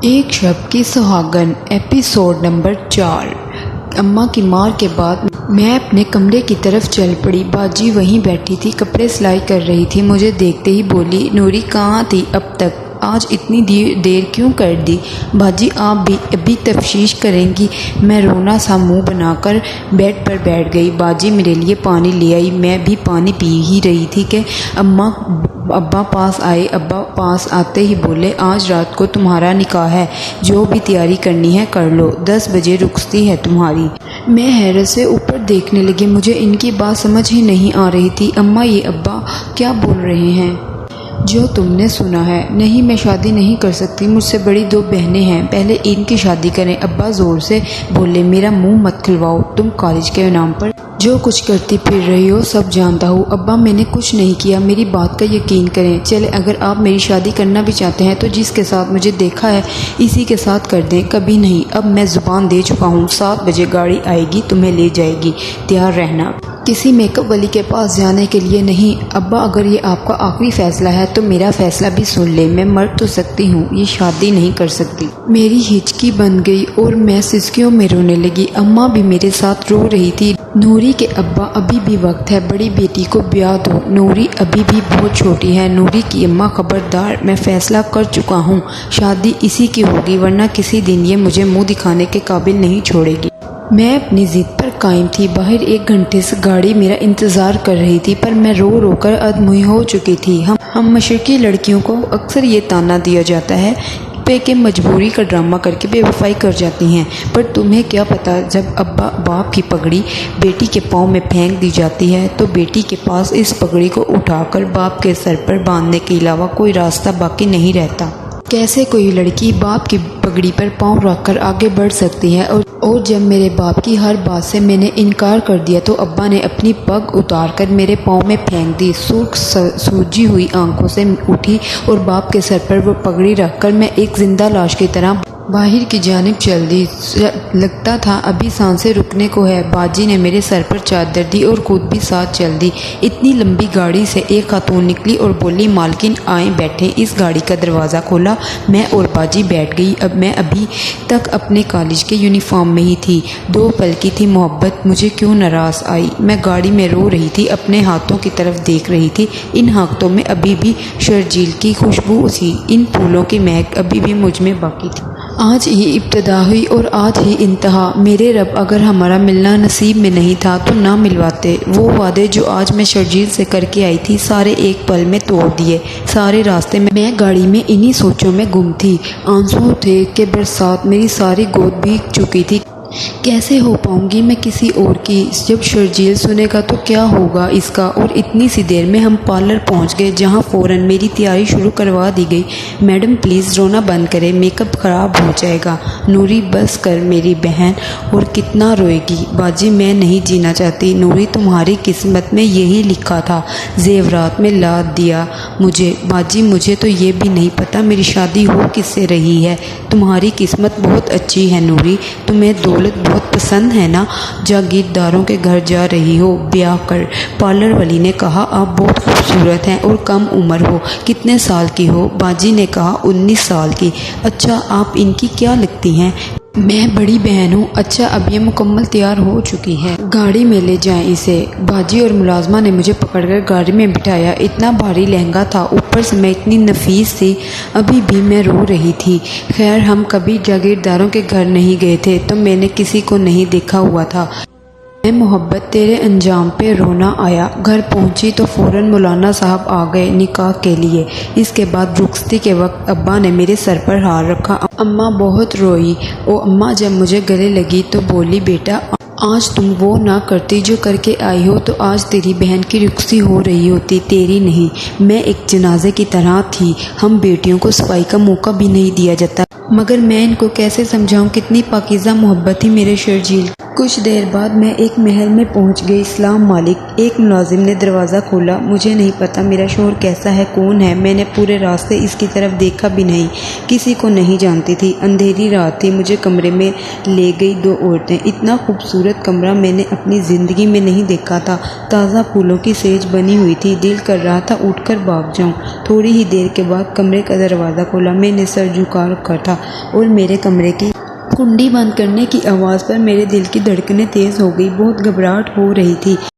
ایک شب کی سہاگن ایپیسوڈ نمبر 4۔ اماں کی مار کے بعد میں اپنے کمرے کی طرف چل پڑی۔ باجی وہیں بیٹھی تھی، کپڑے سلائی کر رہی تھی۔ مجھے دیکھتے ہی بولی، نوری کہاں تھی اب تک؟ آج اتنی دیر کیوں کر دی؟ باجی آپ بھی ابھی تفتیش کریں گی؟ میں رونا سا منہ بنا کر بیڈ پر بیٹھ گئی۔ باجی میرے لیے پانی لے آئی۔ میں بھی پانی پی ہی رہی تھی کہ ابا پاس آئے۔ ابا پاس آتے ہی بولے، آج رات کو تمہارا نکاح ہے، جو بھی تیاری کرنی ہے کر لو، 10 بجے رخصتی ہے تمہاری۔ میں حیرت سے اوپر دیکھنے لگی، مجھے ان کی بات سمجھ ہی نہیں آ رہی تھی۔ اماں یہ ابا کیا بول رہے ہیں؟ جو تم نے سنا ہے۔ نہیں، میں شادی نہیں کر سکتی، مجھ سے بڑی 2 بہنیں ہیں، پہلے ان کی شادی کریں۔ ابا زور سے بولے، میرا منہ مت کھلواؤ، تم کالج کے نام پر جو کچھ کرتی پھر رہی ہو سب جانتا ہوں۔ ابا میں نے کچھ نہیں کیا، میری بات کا یقین کریں۔ چلے اگر آپ میری شادی کرنا بھی چاہتے ہیں تو جس کے ساتھ مجھے دیکھا ہے اسی کے ساتھ کر دیں۔ کبھی نہیں، اب میں زبان دے چکا ہوں، 7 بجے گاڑی آئے گی، تمہیں لے جائے گی، تیار رہنا۔ کسی میک اپ والی کے پاس جانے کے لیے نہیں۔ ابا اگر یہ آپ کا آخری فیصلہ ہے تو میرا فیصلہ بھی سن لیں، میں مر تو سکتی ہوں، یہ شادی نہیں کر سکتی۔ میری ہچکی بن گئی اور میں سسکیوں میں رونے لگی۔ اماں بھی میرے ساتھ رو رہی تھی۔ نوری کے ابا ابھی بھی وقت ہے، بڑی بیٹی کو بیاہ دو، نوری ابھی بھی بہت چھوٹی ہے۔ نوری کی اماں خبردار، میں فیصلہ کر چکا ہوں، شادی اسی کی ہوگی، ورنہ کسی دن یہ مجھے منہ دکھانے کے قابل نہیں چھوڑے گی۔ میں اپنی ضد پر قائم تھی۔ باہر 1 گھنٹے سے گاڑی میرا انتظار کر رہی تھی، پر میں رو رو کر ادموئی ہو چکی تھی۔ ہم مشرقی لڑکیوں کو اکثر یہ طعنہ دیا جاتا ہے کہ مجبوری کا ڈرامہ کر کے بے وفائی کر جاتی ہیں، پر تمہیں کیا پتا، جب باپ کی پگڑی بیٹی کے پاؤں میں پھینک دی جاتی ہے تو بیٹی کے پاس اس پگڑی کو اٹھا کر باپ کے سر پر باندھنے کے علاوہ کوئی راستہ باقی نہیں رہتا۔ کیسے کوئی لڑکی باپ کی پگڑی پر پاؤں رکھ کر آگے بڑھ سکتی ہے؟ اور جب میرے باپ کی ہر بات سے میں نے انکار کر دیا تو ابا نے اپنی پگ اتار کر میرے پاؤں میں پھینک دی۔ سرخ سوجی ہوئی آنکھوں سے اٹھی اور باپ کے سر پر وہ پگڑی رکھ کر میں ایک زندہ لاش کی طرح باہر کی جانب چل دی۔ لگتا تھا ابھی سانسیں رکنے کو ہے۔ باجی نے میرے سر پر چادر دی اور خود بھی ساتھ چل دی۔ اتنی لمبی گاڑی سے ایک خاتون نکلی اور بولی، مالکن آئیں بیٹھیں۔ اس گاڑی کا دروازہ کھولا، میں اور باجی بیٹھ گئی۔ میں ابھی تک اپنے کالج کے یونیفارم میں ہی تھی۔ 2 پل کی تھی محبت، مجھے کیوں ناراض آئی؟ میں گاڑی میں رو رہی تھی، اپنے ہاتھوں کی طرف دیکھ رہی تھی۔ ان ہاتھوں میں ابھی بھی شرجیل کی خوشبو تھی، ان پھولوں کی مہک ابھی بھی مجھ میں باقی تھی۔ آج ہی ابتدا ہوئی اور آج ہی انتہا۔ میرے رب، اگر ہمارا ملنا نصیب میں نہیں تھا تو نہ ملواتے۔ وہ وعدے جو آج میں شرجیل سے کر کے آئی تھی، سارے ایک پل میں توڑ دیے۔ سارے راستے میں گاڑی میں انہی سوچوں میں گم تھی۔ آنسو تھے کہ برسات، میری ساری گود بھیگ چکی تھی۔ کیسے ہو پاؤں گی میں کسی اور کی؟ جب شرجیل سنے گا تو کیا ہوگا اس کا؟ اور اتنی سی دیر میں ہم پارلر پہنچ گئے، جہاں فوراً میری تیاری شروع کروا دی گئی۔ میڈم پلیز رونا بند کریں، میک اپ خراب ہو جائے گا۔ نوری بس کر میری بہن، اور کتنا روئے گی؟ باجی میں نہیں جینا چاہتی۔ نوری تمہاری قسمت میں یہی لکھا تھا، زیورات میں لاد دیا مجھے۔ باجی مجھے تو یہ بھی نہیں پتا میری شادی ہو کس سے رہی ہے۔ تمہاری قسمت بہت اچھی ہے نوری، تمہیں دولت بہت پسند ہے نا؟ جاگیرداروں کے گھر جا رہی ہو، بیاہ کر۔ پارلر والی نے کہا، آپ بہت خوبصورت ہیں اور کم عمر ہو، کتنے سال کی ہو؟ باجی نے کہا، 19 سال کی۔ اچھا آپ ان کی کیا لگتی ہیں؟ میں بڑی بہن ہوں۔ اچھا اب یہ مکمل تیار ہو چکی ہے، گاڑی میں لے جائیں اسے۔ باجی اور ملازمہ نے مجھے پکڑ کر گاڑی میں بٹھایا۔ اتنا بھاری لہنگا تھا، اوپر سے میں اتنی نفیس تھی، ابھی بھی میں رو رہی تھی۔ خیر ہم کبھی جاگیرداروں کے گھر نہیں گئے تھے تو میں نے کسی کو نہیں دیکھا ہوا تھا۔ میں محبت تیرے انجام پہ رونا آیا۔ گھر پہنچی تو فوراً مولانا صاحب آ گئے نکاح کے لیے۔ اس کے بعد رخصتی کے وقت ابا نے میرے سر پر ہار رکھا۔ اماں بہت روئی۔ اماں جب مجھے گلے لگی تو بولی، بیٹا آج تم وہ نہ کرتی جو کر کے آئی ہو تو آج تیری بہن کی رخصتی ہو رہی ہوتی، تیری نہیں۔ میں ایک جنازے کی طرح تھی، ہم بیٹیوں کو صفائی کا موقع بھی نہیں دیا جاتا، مگر میں ان کو کیسے سمجھاؤں کتنی پاکیزہ محبت تھی میرے شرجیل۔ کچھ دیر بعد میں ایک محل میں پہنچ گئی۔ السلام مالک، ایک ملازم نے دروازہ کھولا۔ مجھے نہیں پتا میرا شوہر کیسا ہے، کون ہے، میں نے پورے راستے اس کی طرف دیکھا بھی نہیں، کسی کو نہیں جانتی تھی۔ اندھیری رات تھی، مجھے کمرے میں لے گئی دو عورتیں۔ اتنا خوبصورت کمرہ میں نے اپنی زندگی میں نہیں دیکھا تھا۔ تازہ پھولوں کی سیج بنی ہوئی تھی، دل کر رہا تھا اٹھ کر بھاگ جاؤں۔ تھوڑی ہی دیر کے بعد کمرے کا دروازہ کھولا، میں نے سر جھکا رکھا تھا اور میرے کمرے کی کنڈی بند کرنے کی آواز پر میرے دل کی دھڑکنیں تیز ہو گئی، بہت گھبراہٹ ہو رہی تھی۔